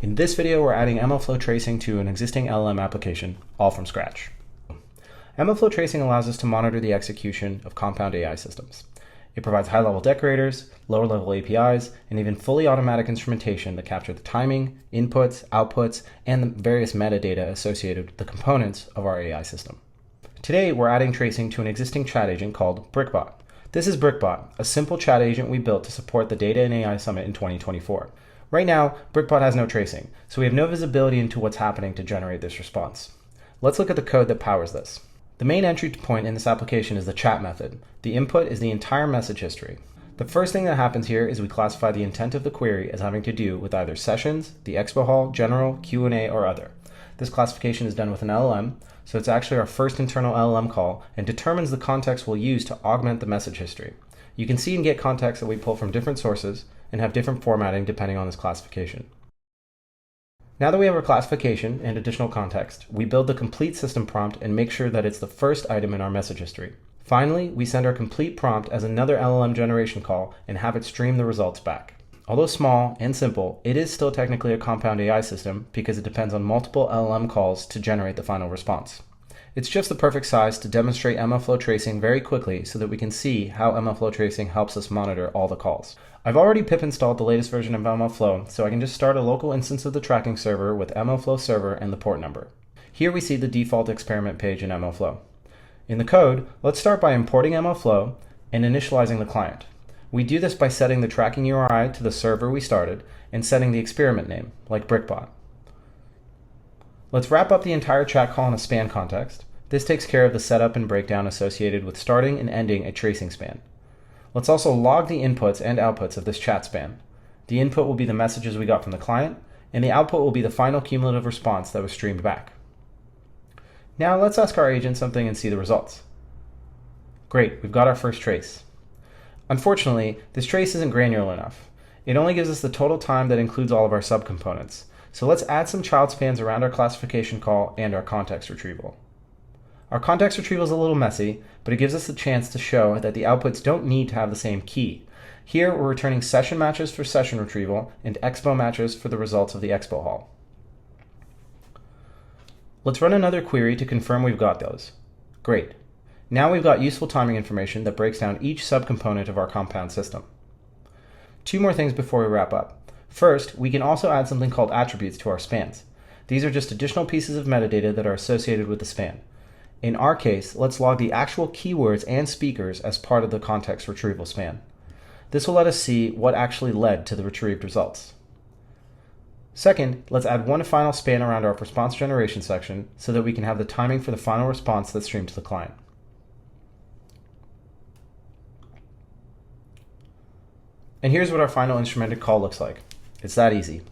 In this video, we're adding MLFlow Tracing to an existing LLM application, all from scratch. MLFlow Tracing allows us to monitor the execution of compound AI systems. It provides high-level decorators, lower-level APIs, and even fully automatic instrumentation that capture the timing, inputs, outputs, and the various metadata associated with the components of our AI system. Today, we're adding tracing to an existing chat agent called BrickBot. This is BrickBot, a simple chat agent we built to support the Data and AI Summit in 2024. Right now, BrickBot has no tracing, so we have no visibility into what's happening to generate this response. Let's look at the code that powers this. The main entry point in this application is the chat method. The input is the entire message history. The first thing that happens here is we classify the intent of the query as having to do with either sessions, the expo hall, general, Q&A, or other. This classification is done with an LLM, so it's actually our first internal LLM call and determines the context we'll use to augment the message history. You can see and get context that we pull from different sources and have different formatting depending on this classification. Now that we have our classification and additional context, we build the complete system prompt and make sure that it's the first item in our message history. Finally, we send our complete prompt as another LLM generation call and have it stream the results back. Although small and simple, it is still technically a compound AI system because it depends on multiple LLM calls to generate the final response. It's just the perfect size to demonstrate MLFlow Tracing very quickly so that we can see how MLFlow Tracing helps us monitor all the calls. I've already pip installed the latest version of MLFlow, so I can just start a local instance of the tracking server with MLFlow server and the port number. Here we see the default experiment page in MLFlow. In the code, let's start by importing MLFlow and initializing the client. We do this by setting the tracking URI to the server we started and setting the experiment name, like BrickBot. Let's wrap up the entire chat call in a span context. This takes care of the setup and breakdown associated with starting and ending a tracing span. Let's also log the inputs and outputs of this chat span. The input will be the messages we got from the client, and the output will be the final cumulative response that was streamed back. Now let's ask our agent something and see the results. Great, we've got our first trace. Unfortunately, this trace isn't granular enough. It only gives us the total time that includes all of our subcomponents. So let's add some child spans around our classification call and our context retrieval. Our context retrieval is a little messy, but it gives us the chance to show that the outputs don't need to have the same key. Here we're returning session matches for session retrieval and expo matches for the results of the expo hall. Let's run another query to confirm we've got those. Great. Now we've got useful timing information that breaks down each subcomponent of our compound system. Two more things before we wrap up. First, we can also add something called attributes to our spans. These are just additional pieces of metadata that are associated with the span. In our case, let's log the actual keywords and speakers as part of the context retrieval span. This will let us see what actually led to the retrieved results. Second, let's add one final span around our response generation section so that we can have the timing for the final response that's streamed to the client. And here's what our final instrumented call looks like. It's that easy.